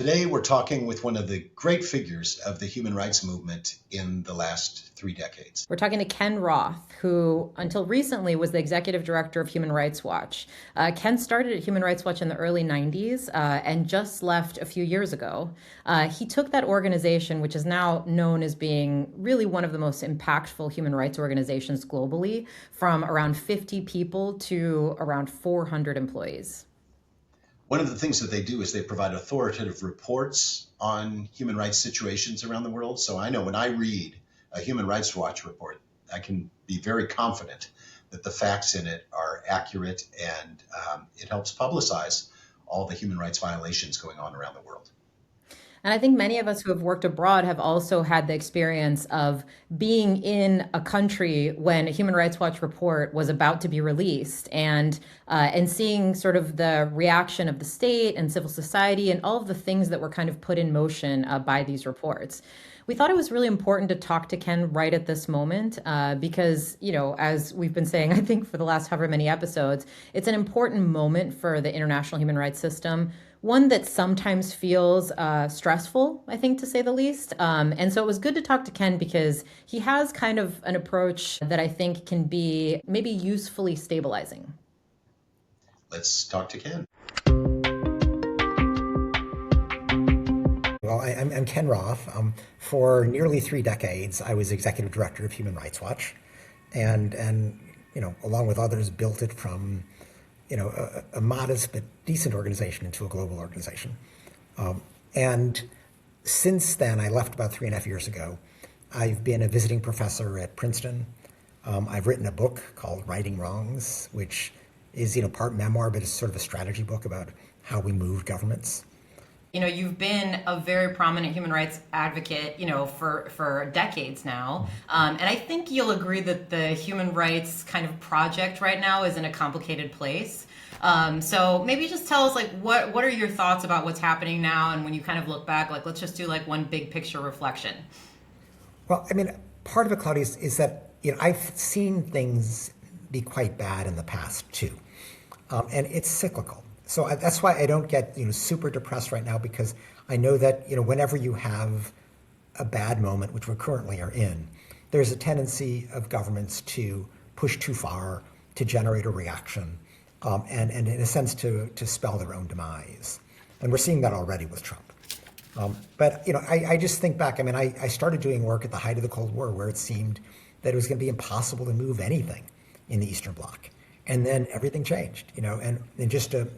Today, we're talking with one of the great figures of the human rights movement in the last 3 decades. We're talking to Ken Roth, who until recently was the executive director of Human Rights Watch. Ken started at Human Rights Watch in the early 90s and just left a few years ago. He took that organization, which is now known as being really one of the most impactful human rights organizations globally, from around 50 people to around 400 employees. One of the things that they do is they provide authoritative reports on human rights situations around the world. So I know when I read a Human Rights Watch report, I can be very confident that the facts in it are accurate, and it helps publicize all the human rights violations going on around the world. And I think many of us who have worked abroad have also had the experience of being in a country when a Human Rights Watch report was about to be released, and seeing sort of the reaction of the state and civil society and all of the things that were kind of put in motion by these reports. We thought it was really important to talk to Ken right at this moment because, as we've been saying, I think for the last however many episodes, it's an important moment for the international human rights system, one that sometimes feels stressful, I think, to say the least. And so it was good to talk to Ken because he has kind of an approach that I think can be maybe usefully stabilizing. Let's talk to Ken. Well, I'm Ken Roth. For nearly 3 decades, I was executive director of Human Rights Watch, and along with others, built it from a modest but decent organization into a global organization. And since then, I left about 3.5 years ago. I've been a visiting professor at Princeton. I've written a book called Righting Wrongs, which is part memoir, but it's sort of a strategy book about how we move governments. You've been a very prominent human rights advocate, for decades now. And I think you'll agree that the human rights kind of project right now is in a complicated place. So maybe just tell us, what are your thoughts about what's happening now? And when you kind of look back, let's just do one big picture reflection. Well, part of it, Claudia, is that, I've seen things be quite bad in the past too. And it's cyclical. So that's why I don't get super depressed right now, because I know that whenever you have a bad moment, which we currently are in, there's a tendency of governments to push too far, to generate a reaction, and in a sense to spell their own demise. And we're seeing that already with Trump. But I just think back. I started doing work at the height of the Cold War, where it seemed that it was going to be impossible to move anything in the Eastern Bloc. And then everything changed, and in just a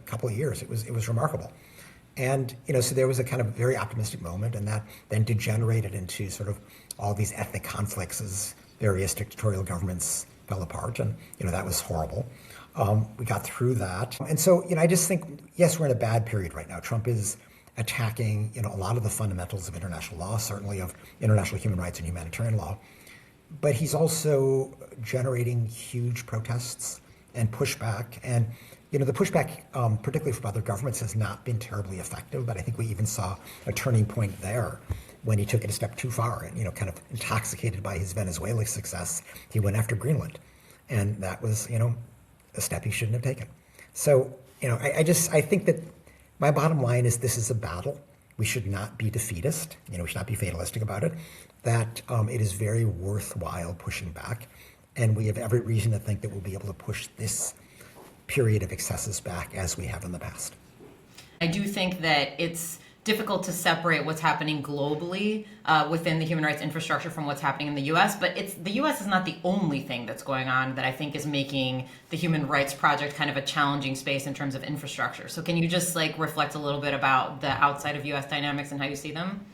couple of years, it was remarkable. And, so there was a kind of very optimistic moment, and that then degenerated into sort of all these ethnic conflicts as various dictatorial governments fell apart. And, that was horrible. We got through that. And so, I just think, yes, we're in a bad period right now. Trump is attacking, a lot of the fundamentals of international law, certainly of international human rights and humanitarian law. But he's also generating huge protests and pushback. And, the pushback, particularly from other governments, has not been terribly effective. But I think we even saw a turning point there when he took it a step too far. And, kind of intoxicated by his Venezuela success, he went after Greenland. And that was, a step he shouldn't have taken. So, I think that my bottom line is this is a battle. We should not be defeatist. We should not be fatalistic about it. That it is very worthwhile pushing back. And we have every reason to think that we'll be able to push this period of excesses back as we have in the past. I do think that it's difficult to separate what's happening globally within the human rights infrastructure from what's happening in the U.S., but the U.S. is not the only thing that's going on that I think is making the Human Rights Project kind of a challenging space in terms of infrastructure. So can you just reflect a little bit about the outside of U.S. dynamics and how you see them?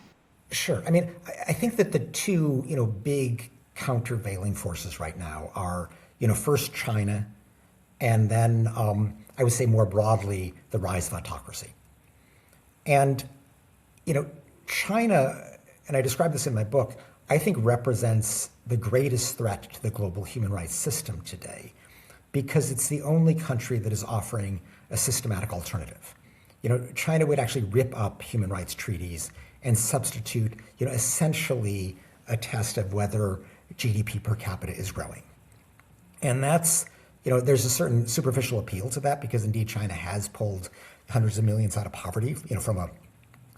Sure. I think that the two, big countervailing forces right now are, first China, and then I would say more broadly, the rise of autocracy. And, China, and I describe this in my book, I think represents the greatest threat to the global human rights system today, because it's the only country that is offering a systematic alternative. China would actually rip up human rights treaties and substitute, essentially a test of whether GDP per capita is growing. And that's, there's a certain superficial appeal to that, because indeed China has pulled hundreds of millions out of poverty, from a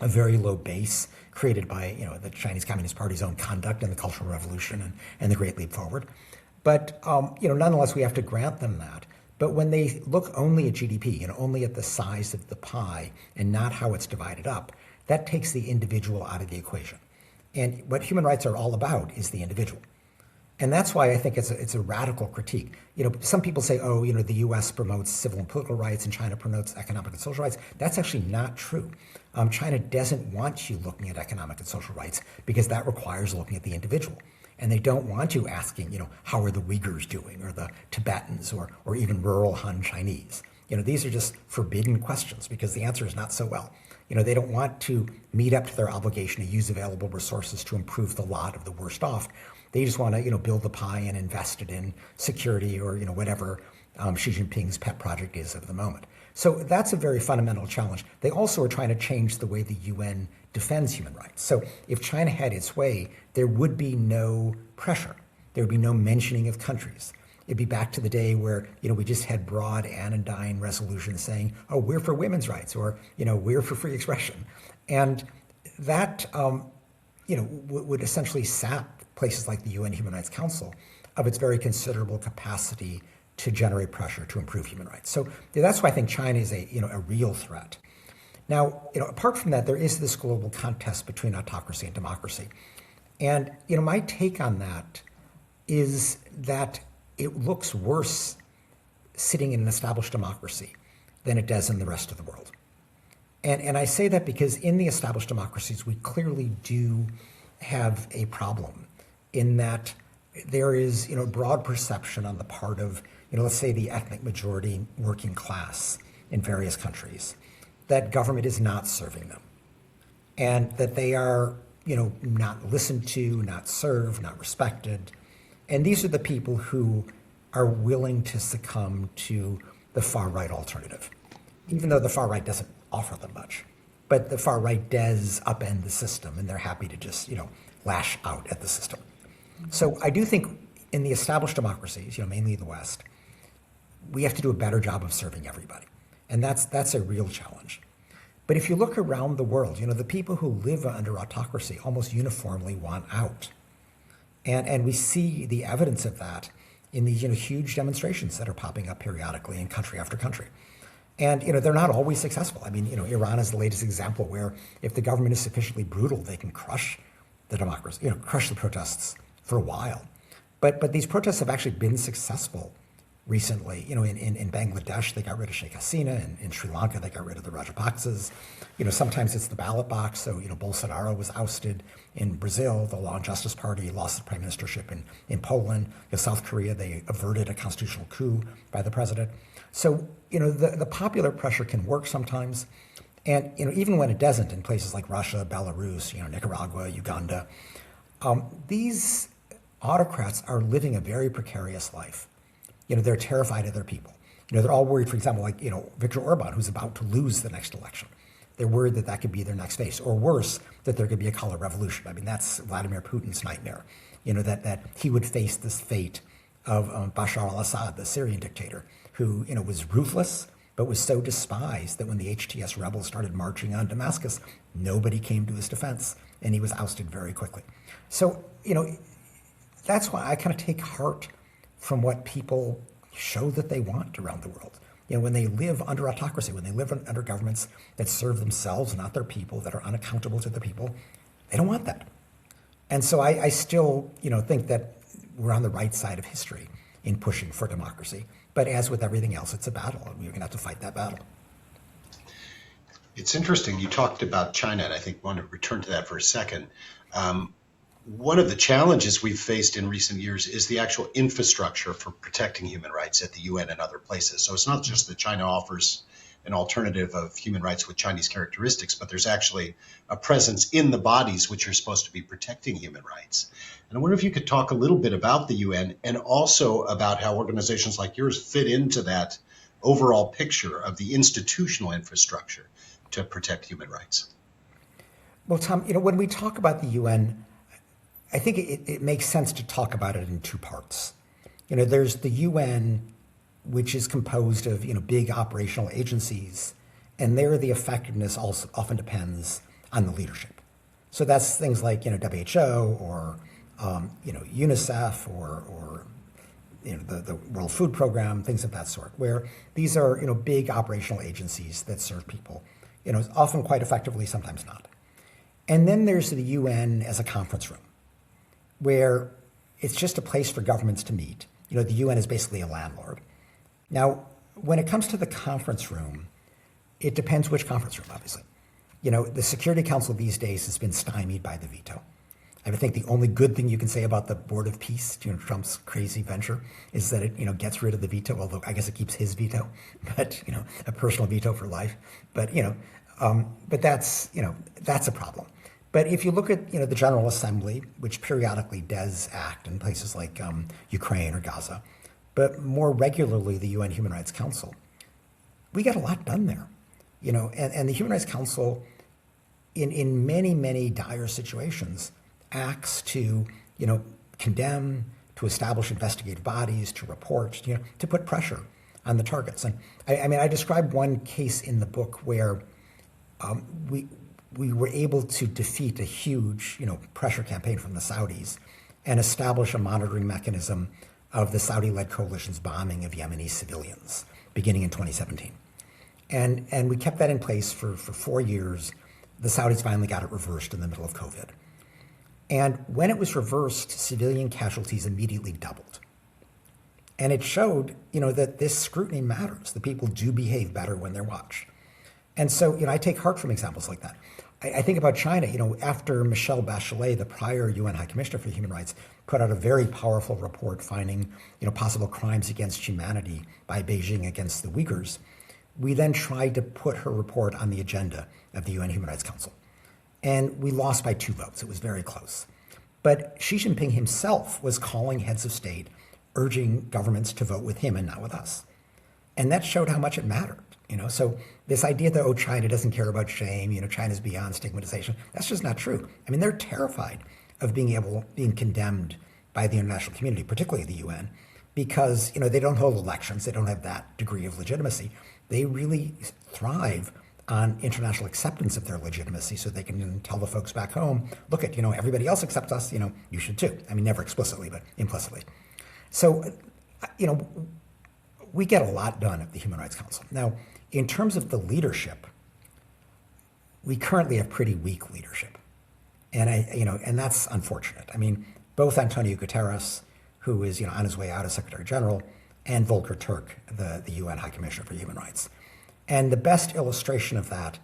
a very low base created by the Chinese Communist Party's own conduct and the Cultural Revolution and the Great Leap Forward. But nonetheless, we have to grant them that. But when they look only at GDP, only at the size of the pie and not how it's divided up, that takes the individual out of the equation. And what human rights are all about is the individual. And that's why I think it's a radical critique. Some people say, the U.S. promotes civil and political rights and China promotes economic and social rights. That's actually not true. China doesn't want you looking at economic and social rights because that requires looking at the individual. And they don't want you asking, how are the Uyghurs doing, or the Tibetans, or even rural Han Chinese. These are just forbidden questions because the answer is not so well. They don't want to meet up to their obligation to use available resources to improve the lot of the worst off. They just want to, build the pie and invest it in security or, whatever Xi Jinping's pet project is of the moment. So that's a very fundamental challenge. They also are trying to change the way the UN defends human rights. So if China had its way, there would be no pressure. There would be no mentioning of countries. It'd be back to the day where, we just had broad anodyne resolutions saying, we're for women's rights, or, we're for free expression. And that, would essentially sap places like the UN Human Rights Council of its very considerable capacity to generate pressure to improve human rights. So that's why I think China is a real threat. Now, apart from that, there is this global contest between autocracy and democracy. And, my take on that is that it looks worse sitting in an established democracy than it does in the rest of the world. And I say that because in the established democracies, we clearly do have a problem in that there is, broad perception on the part of, let's say the ethnic majority working class in various countries, that government is not serving them and that they are, not listened to, not served, not respected. And these are the people who are willing to succumb to the far right alternative, even though the far right doesn't offer them much. But the far right does upend the system, and they're happy to just, lash out at the system. So I do think in the established democracies, mainly the West, we have to do a better job of serving everybody. And that's a real challenge. But if you look around the world, the people who live under autocracy almost uniformly want out. And we see the evidence of that in these huge demonstrations that are popping up periodically in country after country. And they're not always successful. I mean, Iran is the latest example where if the government is sufficiently brutal, they can crush the democracy, crush the protests for a while. But these protests have actually been successful recently. In Bangladesh, they got rid of Sheikh Hasina. In Sri Lanka, they got rid of the Rajapaksas. Sometimes it's the ballot box. So, Bolsonaro was ousted. In Brazil, the Law and Justice Party lost the prime ministership. In Poland, in South Korea, they averted a constitutional coup by the president. So, the popular pressure can work sometimes. And, even when it doesn't, in places like Russia, Belarus, Nicaragua, Uganda, these autocrats are living a very precarious life. They're terrified of their people. They're all worried, for example, like, Viktor Orban, who's about to lose the next election. They're worried that that could be their next phase, or worse, that there could be a color revolution. I mean, that's Vladimir Putin's nightmare, that he would face this fate of Bashar al-Assad, the Syrian dictator, who, was ruthless, but was so despised that when the HTS rebels started marching on Damascus, nobody came to his defense, and he was ousted very quickly. So, that's why I kind of take heart from what people show that they want around the world. When they live under autocracy, when they live under governments that serve themselves, not their people, that are unaccountable to the people, they don't want that. And so I still, think that we're on the right side of history in pushing for democracy. But as with everything else, it's a battle, and we're going to have to fight that battle. It's interesting. You talked about China, and I think I want to return to that for a second. One of the challenges we've faced in recent years is the actual infrastructure for protecting human rights at the UN and other places. So it's not just that China offers an alternative of human rights with Chinese characteristics, but there's actually a presence in the bodies which are supposed to be protecting human rights. And I wonder if you could talk a little bit about the UN and also about how organizations like yours fit into that overall picture of the institutional infrastructure to protect human rights. Well, Tom, when we talk about the UN, I think it makes sense to talk about it in two parts. There's the UN, which is composed of, big operational agencies, and there the effectiveness also often depends on the leadership. So that's things like WHO or UNICEF or the World Food Program, things of that sort, where these are big operational agencies that serve people, often quite effectively, sometimes not. And then there's the UN as a conference room, where it's just a place for governments to meet. The UN is basically a landlord. Now, when it comes to the conference room, it depends which conference room, obviously. The Security Council these days has been stymied by the veto. I think the only good thing you can say about the Board of Peace, Trump's crazy venture, is that it gets rid of the veto, although I guess it keeps his veto, but a personal veto for life. But but that's a problem. But if you look at the General Assembly, which periodically does act in places like Ukraine or Gaza, but more regularly the UN Human Rights Council, we get a lot done there. And the Human Rights Council, in many dire situations, acts to condemn, to establish investigative bodies, to report, to put pressure on the targets. And I described one case in the book where we were able to defeat a huge, pressure campaign from the Saudis and establish a monitoring mechanism of the Saudi-led coalition's bombing of Yemeni civilians beginning in 2017. And we kept that in place for 4 years. The Saudis finally got it reversed in the middle of COVID. And when it was reversed, civilian casualties immediately doubled. And it showed, that this scrutiny matters. The people do behave better when they're watched. And so, I take heart from examples like that. I think about China, after Michelle Bachelet, the prior UN High Commissioner for Human Rights, put out a very powerful report finding, possible crimes against humanity by Beijing against the Uyghurs, we then tried to put her report on the agenda of the UN Human Rights Council. And we lost by 2 votes. It was very close. But Xi Jinping himself was calling heads of state, urging governments to vote with him and not with us. And that showed how much it mattered. So this idea that, China doesn't care about shame, China's beyond stigmatization, that's just not true. They're terrified of being condemned by the international community, particularly the UN, because, they don't hold elections. They don't have that degree of legitimacy. They really thrive on international acceptance of their legitimacy so they can tell the folks back home, look at, everybody else accepts us, you should too. Never explicitly, but implicitly. So, we get a lot done at the Human Rights Council. Now, in terms of the leadership, we currently have pretty weak leadership. And and that's unfortunate. Both Antonio Guterres, who is, on his way out as Secretary General, and Volker Turk, the UN High Commissioner for Human Rights. And the best illustration of that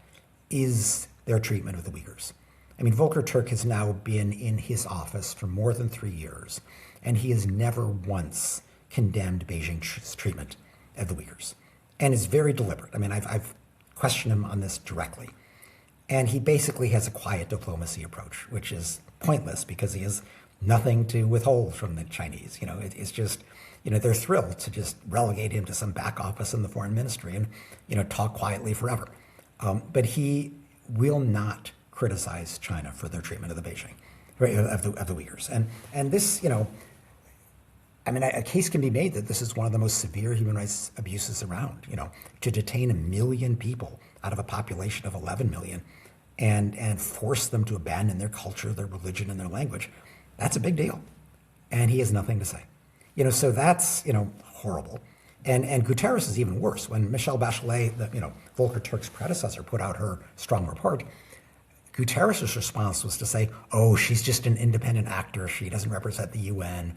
is their treatment of the Uyghurs. Volker Turk has now been in his office for more than 3 years, and he has never once condemned Beijing's treatment of the Uyghurs. And it's very deliberate. I've questioned him on this directly. And he basically has a quiet diplomacy approach, which is pointless because he has nothing to withhold from the Chinese. It's just, they're thrilled to just relegate him to some back office in the foreign ministry and, talk quietly forever. But he will not criticize China for their treatment of the Beijing, right, of the Uyghurs. And this, a case can be made that this is one of the most severe human rights abuses around, to detain 1 million people out of a population of 11 million and force them to abandon their culture, their religion, and their language. That's a big deal. And he has nothing to say. So that's, horrible. And Guterres is even worse. When Michelle Bachelet, Volker Turk's predecessor, put out her strong report, Guterres' response was to say, she's just an independent actor. She doesn't represent the UN.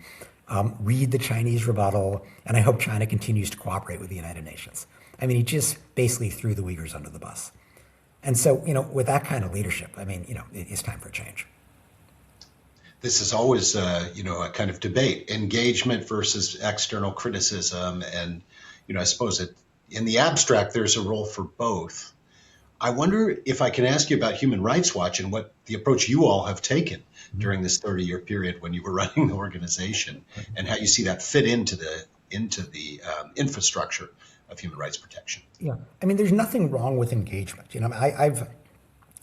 Read the Chinese rebuttal, and I hope China continues to cooperate with the United Nations. He just basically threw the Uyghurs under the bus. And so, with that kind of leadership, it's time for a change. This is always, a kind of debate, engagement versus external criticism. And, I suppose in the abstract, there's a role for both. I wonder if I can ask you about Human Rights Watch and what the approach you all have taken during this 30-year period when you were running the organization, and how you see that fit into the infrastructure of human rights protection. Yeah, there's nothing wrong with engagement. I've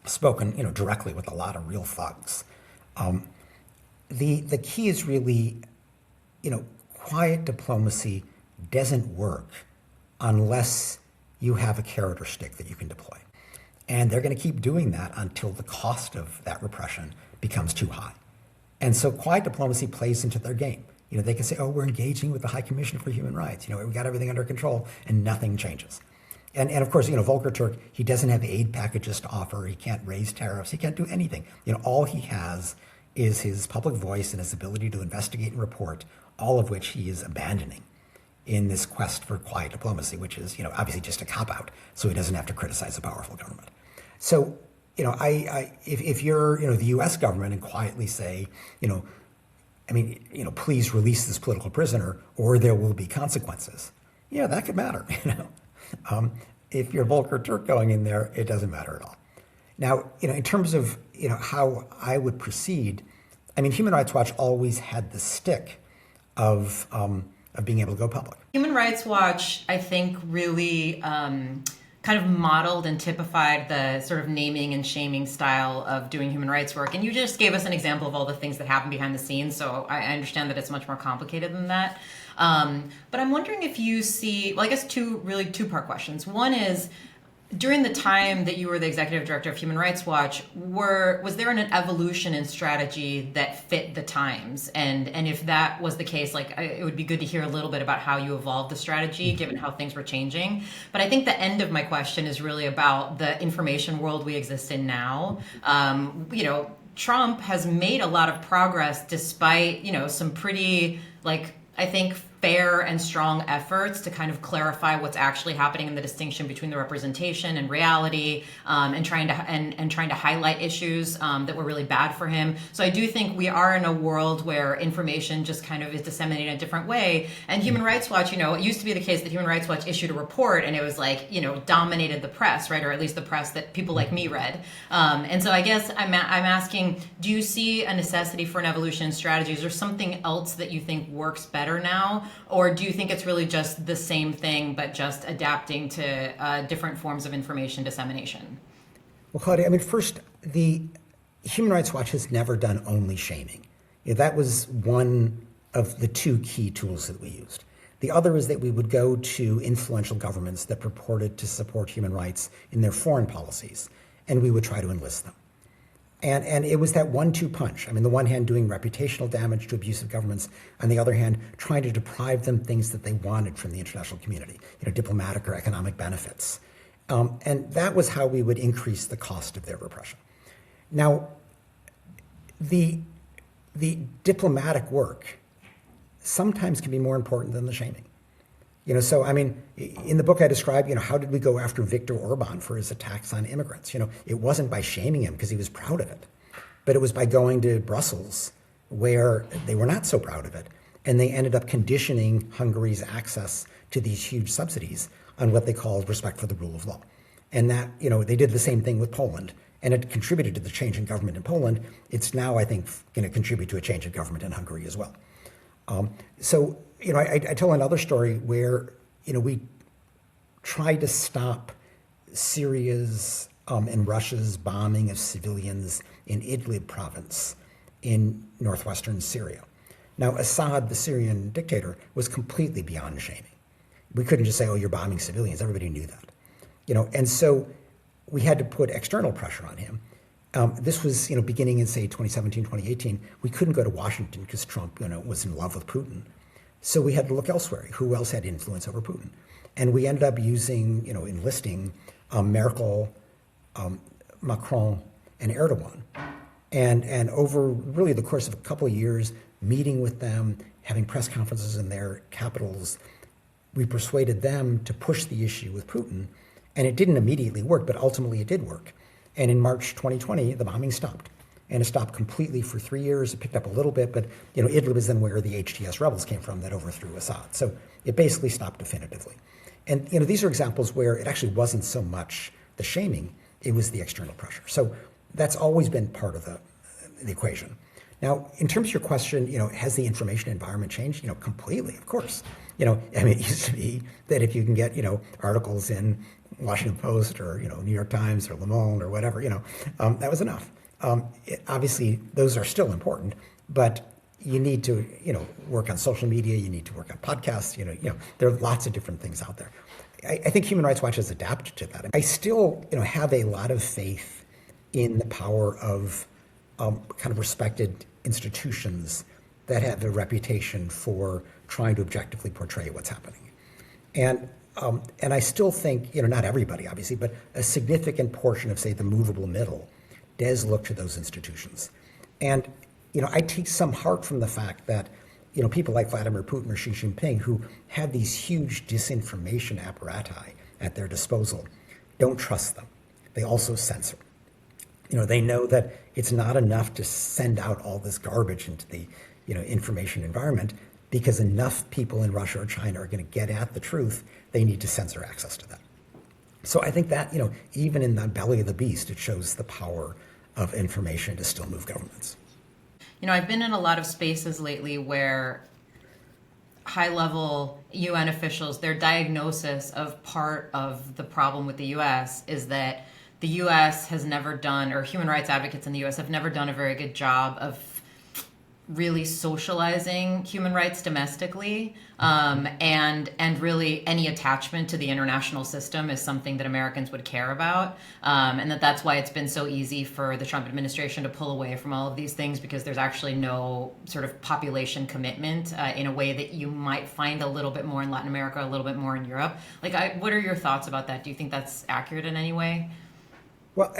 spoken, directly with a lot of real thugs. The key is really, quiet diplomacy doesn't work unless you have a carrot or stick that you can deploy. And they're going to keep doing that until the cost of that repression becomes too high. And so quiet diplomacy plays into their game. They can say, oh, we're engaging with the High Commissioner for Human Rights. We got everything under control, and nothing changes. And of course, Volker Turk, he doesn't have aid packages to offer. He can't raise tariffs. He can't do anything. All he has is his public voice and his ability to investigate and report, all of which he is abandoning in this quest for quiet diplomacy, which is, obviously just a cop-out, so he doesn't have to criticize a powerful government. So, if you're, the U.S. government and quietly say, please release this political prisoner or there will be consequences, that could matter, If you're Volker Turk going in there, it doesn't matter at all. Now, in terms of, how I would proceed, Human Rights Watch always had the stick of being able to go public. Human Rights Watch, I think, really kind of modeled and typified the sort of naming and shaming style of doing human rights work. And you just gave us an example of all the things that happen behind the scenes. So I understand that it's much more complicated than that. But I'm wondering if you see, well, I guess two-part questions. One is, during the time that you were the executive director of Human Rights Watch, was there an evolution in strategy that fit the times? And if that was the case, it would be good to hear a little bit about how you evolved the strategy, given how things were changing. But I think the end of my question is really about the information world we exist in now. Trump has made a lot of progress despite, some pretty, I think, fair and strong efforts to kind of clarify what's actually happening in the distinction between the representation and reality, and trying to highlight issues that were really bad for him. So I do think we are in a world where information just kind of is disseminated in a different way. And Human Rights Watch, it used to be the case that Human Rights Watch issued a report and it was dominated the press, right? Or at least the press that people like me read. And so I guess I'm asking, do you see a necessity for an evolution in strategies or something else that you think works better now? Or do you think it's really just the same thing, but just adapting to different forms of information dissemination? Well, Claudia, first, the Human Rights Watch has never done only shaming. That was one of the two key tools that we used. The other is that we would go to influential governments that purported to support human rights in their foreign policies, and we would try to enlist them. And it was that 1-2 punch. On the one hand, doing reputational damage to abusive governments. On the other hand, trying to deprive them things that they wanted from the international community, diplomatic or economic benefits. And that was how we would increase the cost of their repression. Now, the diplomatic work sometimes can be more important than the shaming. So, in the book I describe, how did we go after Viktor Orban for his attacks on immigrants? It wasn't by shaming him because he was proud of it, but it was by going to Brussels where they were not so proud of it. And they ended up conditioning Hungary's access to these huge subsidies on what they called respect for the rule of law. And that, they did the same thing with Poland, and it contributed to the change in government in Poland. It's now, I think, going to contribute to a change in government in Hungary as well. So, I tell another story where, we tried to stop Syria's and Russia's bombing of civilians in Idlib province in northwestern Syria. Now, Assad, the Syrian dictator, was completely beyond shaming. We couldn't just say, oh, you're bombing civilians. Everybody knew that. And so we had to put external pressure on him. This was, beginning in, say, 2017, 2018. We couldn't go to Washington because Trump, was in love with Putin. So we had to look elsewhere. Who else had influence over Putin? And we ended up using, enlisting Merkel, Macron, and Erdogan. And over really the course of a couple of years, meeting with them, having press conferences in their capitals, we persuaded them to push the issue with Putin. And it didn't immediately work, but ultimately it did work. And in March 2020, the bombing stopped. And it stopped completely for 3 years. It picked up a little bit, but Idlib is then where the HTS rebels came from that overthrew Assad. So it basically stopped definitively. And these are examples where it actually wasn't so much the shaming, it was the external pressure. So that's always been part of the equation. Now, in terms of your question, has the information environment changed? Completely, of course. It used to be that if you can get, articles in Washington Post or, New York Times or Le Monde or whatever, that was enough. Obviously, those are still important, but you need to, work on social media. You need to work on podcasts. There are lots of different things out there. I think Human Rights Watch has adapted to that. I still, have a lot of faith in the power of kind of respected institutions that have a reputation for trying to objectively portray what's happening. And I still think, not everybody, obviously, but a significant portion of, say, the movable middle does look to those institutions. And, I take some heart from the fact that, people like Vladimir Putin or Xi Jinping, who have these huge disinformation apparati at their disposal, don't trust them. They also censor. They know that it's not enough to send out all this garbage into the, information environment, because enough people in Russia or China are going to get at the truth. They need to censor access to that. So I think that, even in the belly of the beast, it shows the power of information to still move governments. I've been in a lot of spaces lately where high-level UN officials, their diagnosis of part of the problem with the U.S. is that the U.S. has never done, or human rights advocates in the U.S. have never done a very good job of really socializing human rights domestically, and really any attachment to the international system is something that Americans would care about, and that's why it's been so easy for the Trump administration to pull away from all of these things, because there's actually no sort of population commitment in a way that you might find a little bit more in Latin America, a little bit more in Europe. What are your thoughts about that? Do you think that's accurate in any way? Well,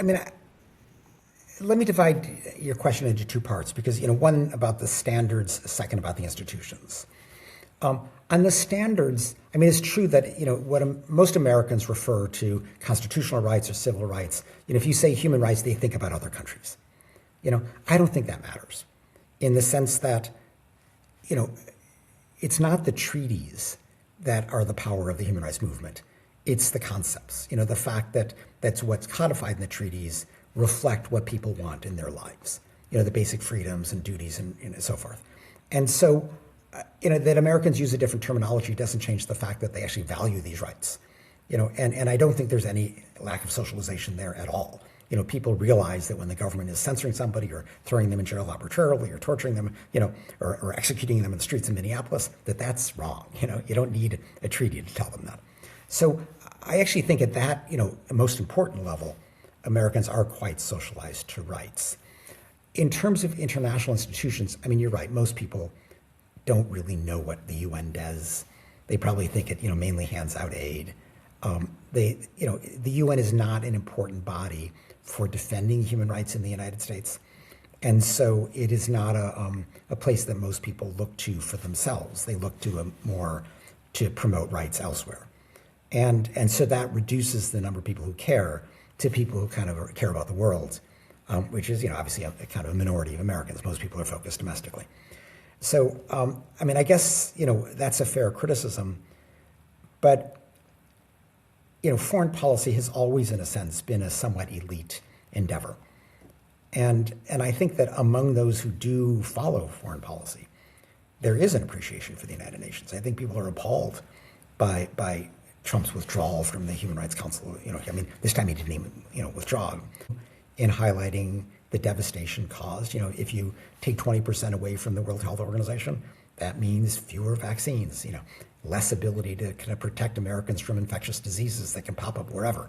let me divide your question into two parts, because, one about the standards, second about the institutions. On the standards, it's true that, what most Americans refer to constitutional rights or civil rights, if you say human rights, they think about other countries. I don't think that matters, in the sense that, it's not the treaties that are the power of the human rights movement. It's the concepts, the fact that that's what's codified in the treaties reflect what people want in their lives, the basic freedoms and duties and so forth. And so, that Americans use a different terminology doesn't change the fact that they actually value these rights, and I don't think there's any lack of socialization there at all. People realize that when the government is censoring somebody or throwing them in jail arbitrarily or torturing them, or executing them in the streets of Minneapolis, that's wrong. You don't need a treaty to tell them that. So I actually think at that, most important level, Americans are quite socialized to rights. In terms of international institutions, you're right. Most people don't really know what the UN does. They probably think it, mainly hands out aid. The UN is not an important body for defending human rights in the United States, and so it is not a place that most people look to for themselves. They look to more to promote rights elsewhere, and so that reduces the number of people who care to people who kind of care about the world, which is, obviously a kind of a minority of Americans. Most people are focused domestically. So, I guess, that's a fair criticism, but, foreign policy has always, in a sense, been a somewhat elite endeavor. And I think that among those who do follow foreign policy, there is an appreciation for the United Nations. I think people are appalled by Trump's withdrawal from the Human Rights Council. This time he didn't even, withdraw, in highlighting the devastation caused. If you take 20% away from the World Health Organization, that means fewer vaccines, less ability to kind of protect Americans from infectious diseases that can pop up wherever.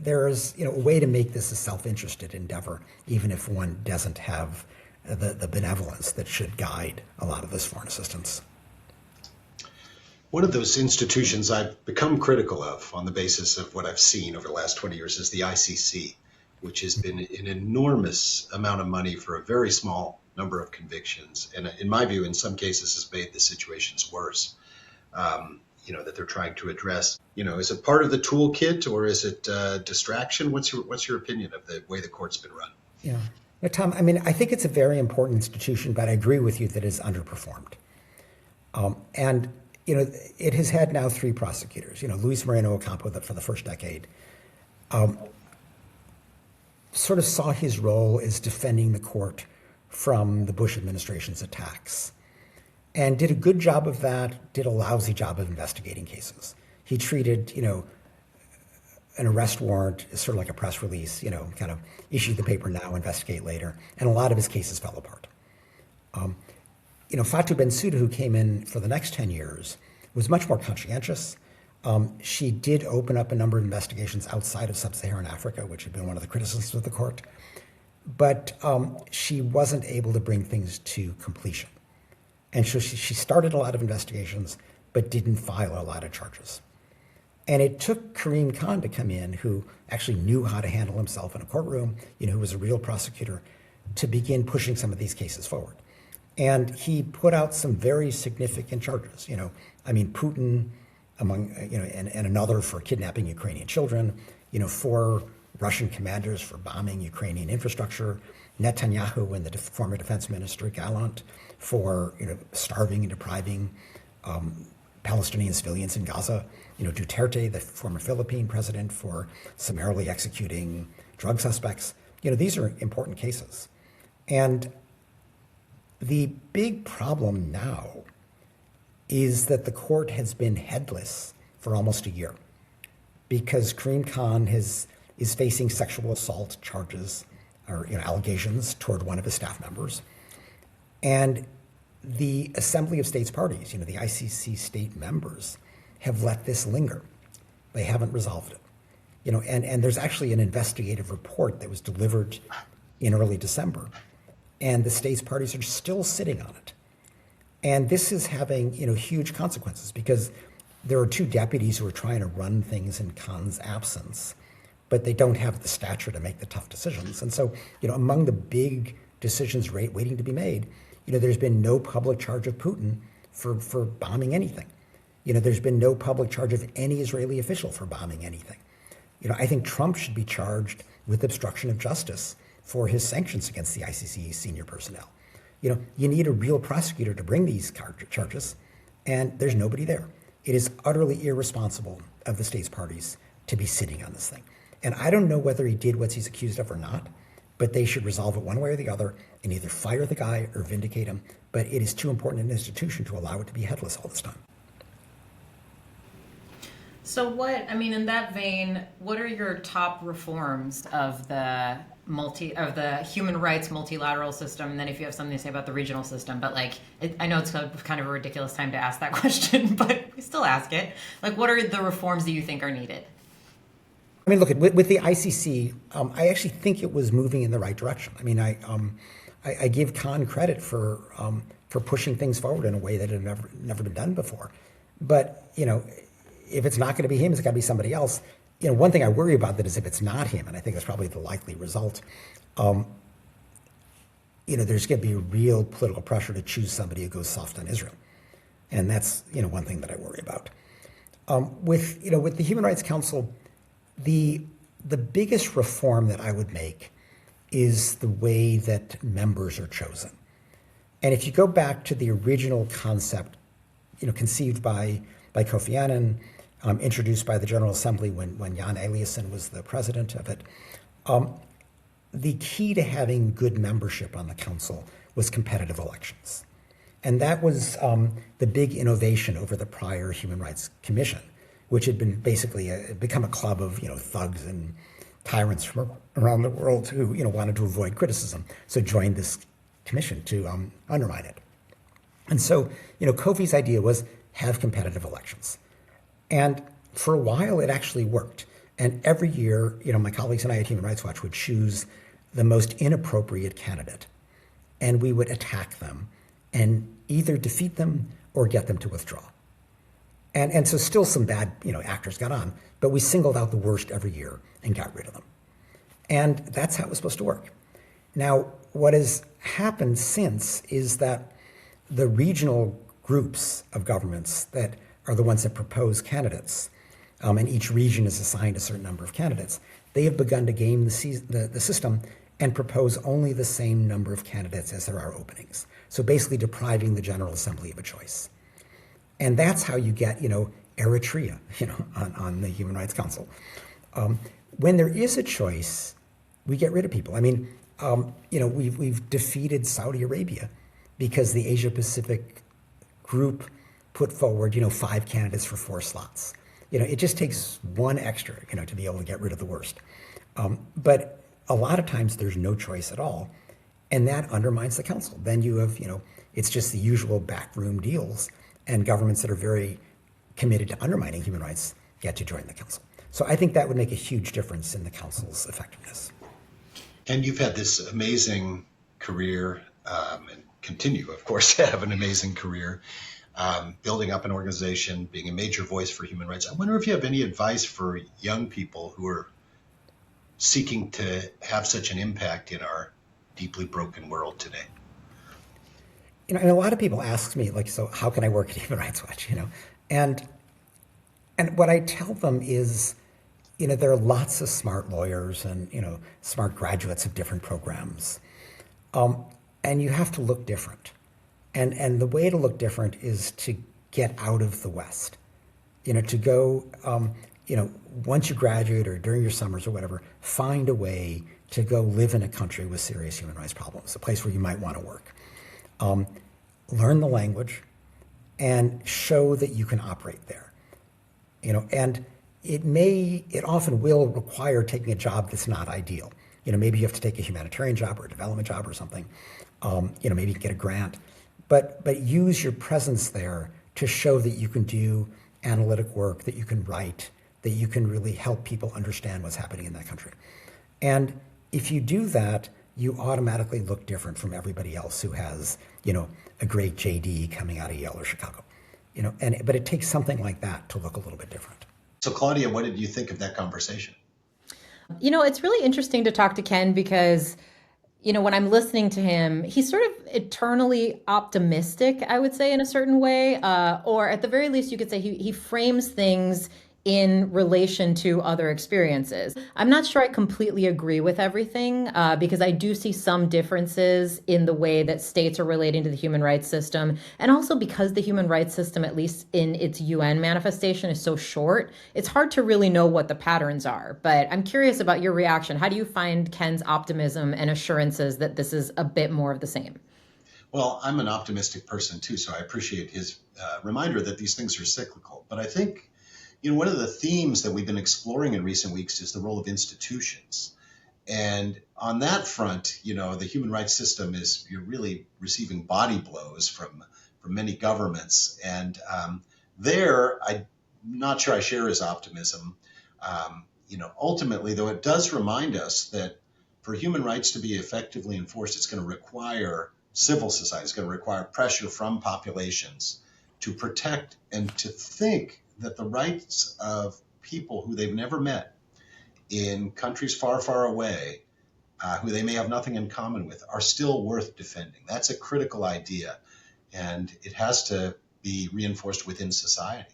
There's, a way to make this a self-interested endeavor, even if one doesn't have the benevolence that should guide a lot of this foreign assistance. One of those institutions I've become critical of on the basis of what I've seen over the last 20 years is the ICC, which has been an enormous amount of money for a very small number of convictions. And in my view, in some cases has made the situations worse, that they're trying to address. Is it part of the toolkit or is it distraction? What's your opinion of the way the court's been run? Yeah. Tom, I think it's a very important institution, but I agree with you that it's underperformed. And it has had now 3 prosecutors. Luis Moreno Ocampo, for the first decade, sort of saw his role as defending the court from the Bush administration's attacks, and did a good job of that, did a lousy job of investigating cases. He treated, an arrest warrant as sort of like a press release, kind of issue the paper now, investigate later, and a lot of his cases fell apart. Fatou Bensouda, who came in for the next 10 years, was much more conscientious, She did open up a number of investigations outside of sub-Saharan Africa, which had been one of the criticisms of the court. But she wasn't able to bring things to completion. And so she started a lot of investigations, but didn't file a lot of charges. And it took Karim Khan to come in, who actually knew how to handle himself in a courtroom, who was a real prosecutor, to begin pushing some of these cases forward. And he put out some very significant charges. Putin, among and another for kidnapping Ukrainian children. 4 Russian commanders for bombing Ukrainian infrastructure. Netanyahu and the former defense minister Gallant for starving and depriving Palestinian civilians in Gaza. Duterte, the former Philippine president, for summarily executing drug suspects. These are important cases. And the big problem now is that the court has been headless for almost a year because Karim Khan is facing sexual assault charges or allegations toward one of his staff members. And the Assembly of States Parties, the ICC state members, have let this linger. They haven't resolved it. And there's actually an investigative report that was delivered in early December, and the states parties are still sitting on it. And this is having, huge consequences because there are 2 deputies who are trying to run things in Khan's absence, but they don't have the stature to make the tough decisions. And so, among the big decisions waiting to be made, there's been no public charge of Putin for bombing anything. There's been no public charge of any Israeli official for bombing anything. I think Trump should be charged with obstruction of justice for his sanctions against the ICC senior personnel. You need a real prosecutor to bring these charges, and there's nobody there. It is utterly irresponsible of the states parties to be sitting on this thing. And I don't know whether he did what he's accused of or not, but they should resolve it one way or the other and either fire the guy or vindicate him. But it is too important an institution to allow it to be headless all this time. So in that vein, what are your top reforms of the human rights multilateral system? And then if you have something to say about the regional system, but I know it's kind of a ridiculous time to ask that question, but we still ask it. What are the reforms that you think are needed? Look, with the ICC, I actually think it was moving in the right direction. I give Khan credit for pushing things forward in a way that had never been done before. But, if it's not going to be him, it's got to be somebody else. One thing I worry about that is if it's not him, and I think that's probably the likely result, there's going to be real political pressure to choose somebody who goes soft on Israel. And that's, one thing that I worry about. With the Human Rights Council, the biggest reform that I would make is the way that members are chosen. And if you go back to the original concept, conceived by Kofi Annan, introduced by the General Assembly when Jan Eliasson was the president of it, the key to having good membership on the council was competitive elections. And that was the big innovation over the prior Human Rights Commission, which had been basically become a club of thugs and tyrants from around the world who wanted to avoid criticism, so joined this commission to undermine it. And so Kofi's idea was have competitive elections. And for a while, it actually worked. And every year, my colleagues and I at Human Rights Watch would choose the most inappropriate candidate, and we would attack them and either defeat them or get them to withdraw. And so still some bad actors got on, but we singled out the worst every year and got rid of them. And that's how it was supposed to work. Now, what has happened since is that the regional groups of governments that are the ones that propose candidates, and each region is assigned a certain number of candidates, they have begun to game the system and propose only the same number of candidates as there are openings. So basically depriving the General Assembly of a choice. And that's how you get, Eritrea, on the Human Rights Council. When there is a choice, we get rid of people. We've defeated Saudi Arabia because the Asia Pacific group put forward, 5 candidates for 4 slots. It just takes one extra, to be able to get rid of the worst. But a lot of times there's no choice at all, and that undermines the council. Then you have, it's just the usual backroom deals and governments that are very committed to undermining human rights get to join the council. So I think that would make a huge difference in the council's effectiveness. And you've had this amazing career, and continue, of course, to have an amazing career, building up an organization, being a major voice for human rights. I wonder if you have any advice for young people who are seeking to have such an impact in our deeply broken world today. And a lot of people ask me, like, so how can I work at Human Rights Watch? And what I tell them is, there are lots of smart lawyers and smart graduates of different programs, and you have to look different. And the way to look different is to get out of the West, to go, once you graduate or during your summers or whatever, find a way to go live in a country with serious human rights problems, a place where you might want to work. Learn the language and show that you can operate there. And it often will require taking a job that's not ideal. Maybe you have to take a humanitarian job or a development job or something. Maybe you can get a grant, but use your presence there to show that you can do analytic work, that you can write, that you can really help people understand what's happening in that country. And if you do that, you automatically look different from everybody else who has, a great JD coming out of Yale or Chicago. But it takes something like that to look a little bit different. So Claudia, what did you think of that conversation? It's really interesting to talk to Ken because, when I'm listening to him, he's sort of eternally optimistic, I would say, in a certain way. Or at the very least, you could say he frames things in relation to other experiences. I'm not sure I completely agree with everything because I do see some differences in the way that states are relating to the human rights system. And also because the human rights system, at least in its UN manifestation, is so short, it's hard to really know what the patterns are. But I'm curious about your reaction. How do you find Ken's optimism and assurances that this is a bit more of the same? Well, I'm an optimistic person too, so I appreciate his reminder that these things are cyclical. But I think one of the themes that we've been exploring in recent weeks is the role of institutions. And on that front, the human rights system you're really receiving body blows from many governments. And there, I'm not sure I share his optimism. Ultimately, though, it does remind us that for human rights to be effectively enforced, it's going to require civil society, it's going to require pressure from populations to protect and to think that the rights of people who they've never met in countries far, far away, who they may have nothing in common with, are still worth defending. That's a critical idea, and it has to be reinforced within society.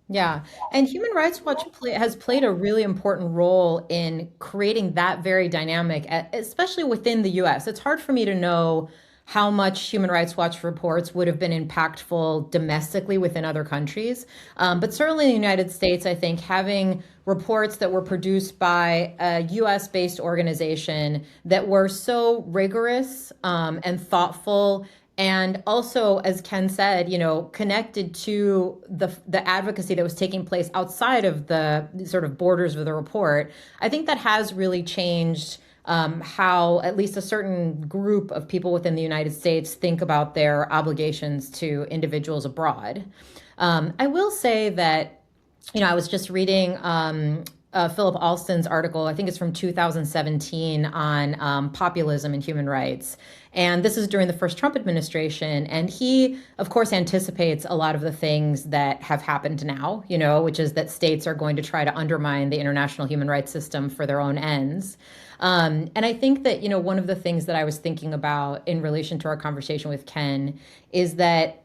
Yeah. And Human Rights Watch has played a really important role in creating that very dynamic, especially within the US. It's hard for me to know how much Human Rights Watch reports would have been impactful domestically within other countries. But certainly in the United States, I think having reports that were produced by a US-based organization that were so rigorous and thoughtful, and also, as Ken said, connected to the advocacy that was taking place outside of the sort of borders of the report, I think that has really changed how at least a certain group of people within the United States think about their obligations to individuals abroad. I will say that, I was just reading Philip Alston's article, I think it's from 2017, on populism and human rights. And this is during the first Trump administration. And he, of course, anticipates a lot of the things that have happened now, which is that states are going to try to undermine the international human rights system for their own ends. And I think that, one of the things that I was thinking about in relation to our conversation with Ken is that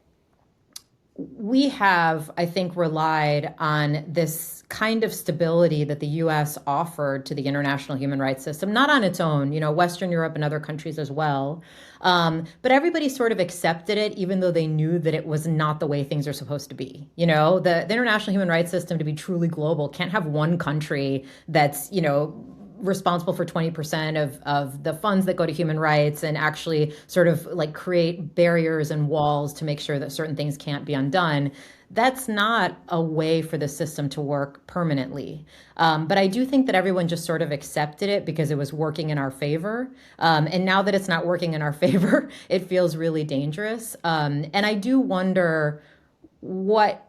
we have, I think, relied on this kind of stability that the U.S. offered to the international human rights system, not on its own, Western Europe and other countries as well. But everybody sort of accepted it, even though they knew that it was not the way things are supposed to be. The international human rights system, to be truly global, can't have one country that's, responsible for 20% of the funds that go to human rights and actually sort of like create barriers and walls to make sure that certain things can't be undone. That's not a way for the system to work permanently. But I do think that everyone just sort of accepted it because it was working in our favor. And now that it's not working in our favor, it feels really dangerous. And I do wonder what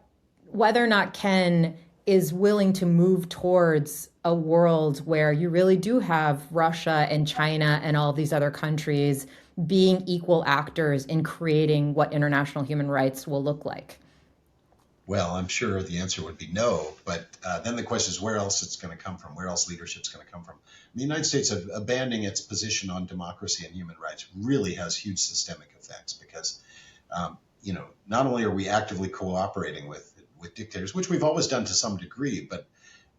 whether or not Ken is willing to move towards a world where you really do have Russia and China and all these other countries being equal actors in creating what international human rights will look like. Well, I'm sure the answer would be no, but then the question is where else it's going to come from, where else leadership's going to come from. The United States abandoning its position on democracy and human rights really has huge systemic effects because, not only are we actively cooperating with dictators, which we've always done to some degree, but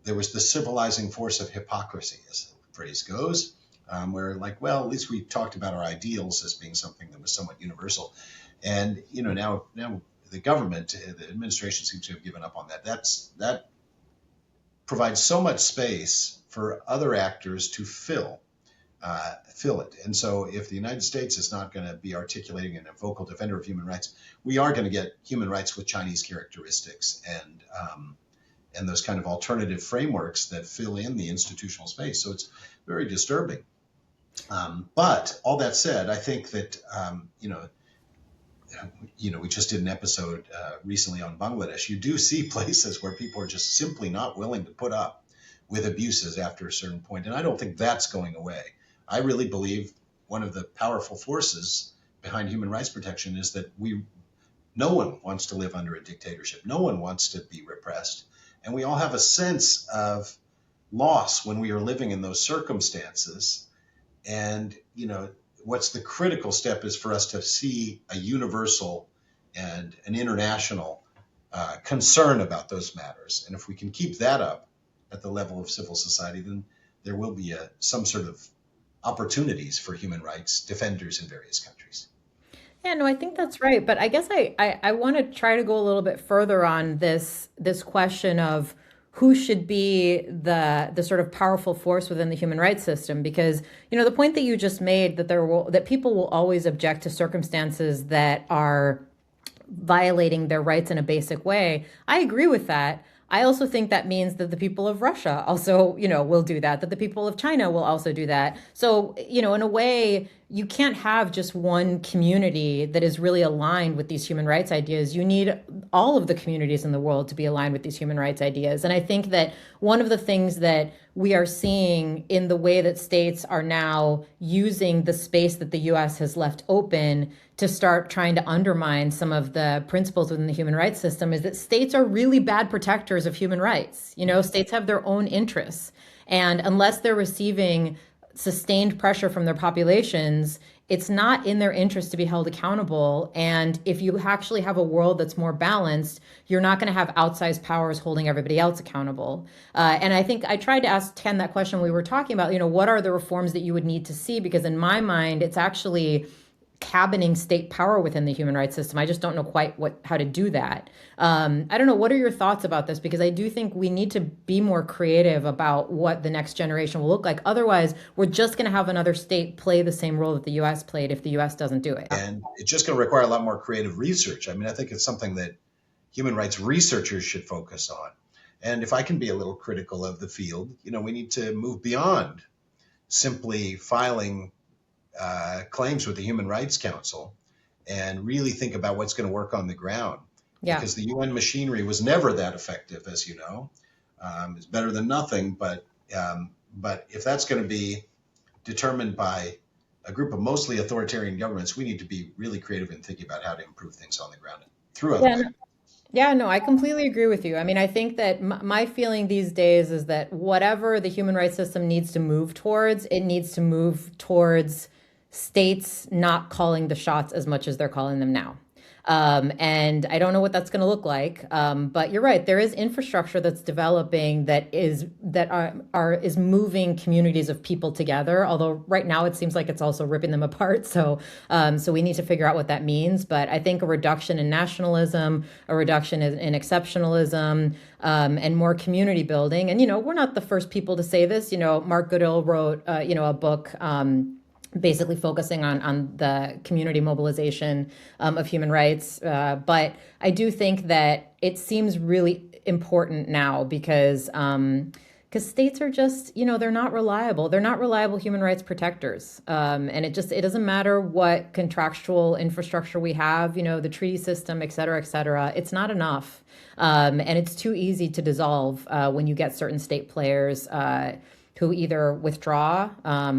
there was the civilizing force of hypocrisy, as the phrase goes, where at least we talked about our ideals as being something that was somewhat universal. And, now the government, the administration seems to have given up on that. That provides so much space for other actors to fill it. And so if the United States is not going to be articulating and a vocal defender of human rights, we are going to get human rights with Chinese characteristics and those kind of alternative frameworks that fill in the institutional space. So it's very disturbing. But all that said, I think that, we just did an episode recently on Bangladesh. You do see places where people are just simply not willing to put up with abuses after a certain point. And I don't think that's going away. I really believe one of the powerful forces behind human rights protection is that no one wants to live under a dictatorship. No one wants to be repressed. And we all have a sense of loss when we are living in those circumstances. And, what's the critical step is for us to see a universal and an international concern about those matters. And if we can keep that up at the level of civil society, then there will be some sort of opportunities for human rights defenders in various countries. Yeah, no, I think that's right. But I guess I want to try to go a little bit further on this question of who should be the sort of powerful force within the human rights system, because the point that you just made that people will always object to circumstances that are violating their rights in a basic way. I agree with that. I also think that means that the people of Russia also, will do that the people of China will also do that. So, in a way, you can't have just one community that is really aligned with these human rights ideas. You need all of the communities in the world to be aligned with these human rights ideas. And I think that one of the things that we are seeing in the way that states are now using the space that the US has left open to start trying to undermine some of the principles within the human rights system is that states are really bad protectors of human rights. States have their own interests. And unless they're receiving sustained pressure from their populations, it's not in their interest to be held accountable. And if you actually have a world that's more balanced, you're not going to have outsized powers holding everybody else accountable. And I think I tried to ask Ken that question we were talking about, what are the reforms that you would need to see? Because in my mind, it's actually cabining state power within the human rights system. I just don't know quite how to do that. I don't know. What are your thoughts about this? Because I do think we need to be more creative about what the next generation will look like. Otherwise, we're just going to have another state play the same role that the U.S. played if the U.S. doesn't do it. And it's just going to require a lot more creative research. I mean, I think it's something that human rights researchers should focus on. And if I can be a little critical of the field, we need to move beyond simply filing claims with the Human Rights Council and really think about what's going to work on the ground. Yeah. Because the UN machinery was never that effective, as you know. It's better than nothing, but if that's going to be determined by a group of mostly authoritarian governments, we need to be really creative in thinking about how to improve things on the ground through other mechanisms. Yeah, no, I completely agree with you. I mean, I think that my feeling these days is that whatever the human rights system needs to move towards, it needs to move towards states not calling the shots as much as they're calling them now. And I don't know what that's going to look like. But you're right. There is infrastructure that's developing that is moving communities of people together. Although right now it seems like it's also ripping them apart. So we need to figure out what that means. But I think a reduction in nationalism, a reduction in exceptionalism, and more community building. And, we're not the first people to say this. Mark Goodell wrote, a book, basically focusing on the community mobilization of human rights. But I do think that it seems really important now because, because states are just, they're not reliable. They're not reliable human rights protectors. And it doesn't matter what contractual infrastructure we have, the treaty system, et cetera, et cetera. It's not enough. And it's too easy to dissolve when you get certain state players who either withdraw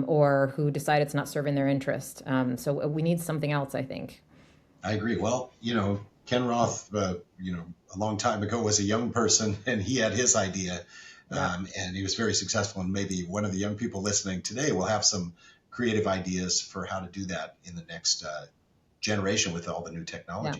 or who decide it's not serving their interest. So we need something else, I think. I agree. Well, Ken Roth, a long time ago was a young person, and he had his idea, and he was very successful. And maybe one of the young people listening today will have some creative ideas for how to do that in the next generation with all the new Yeah. technology.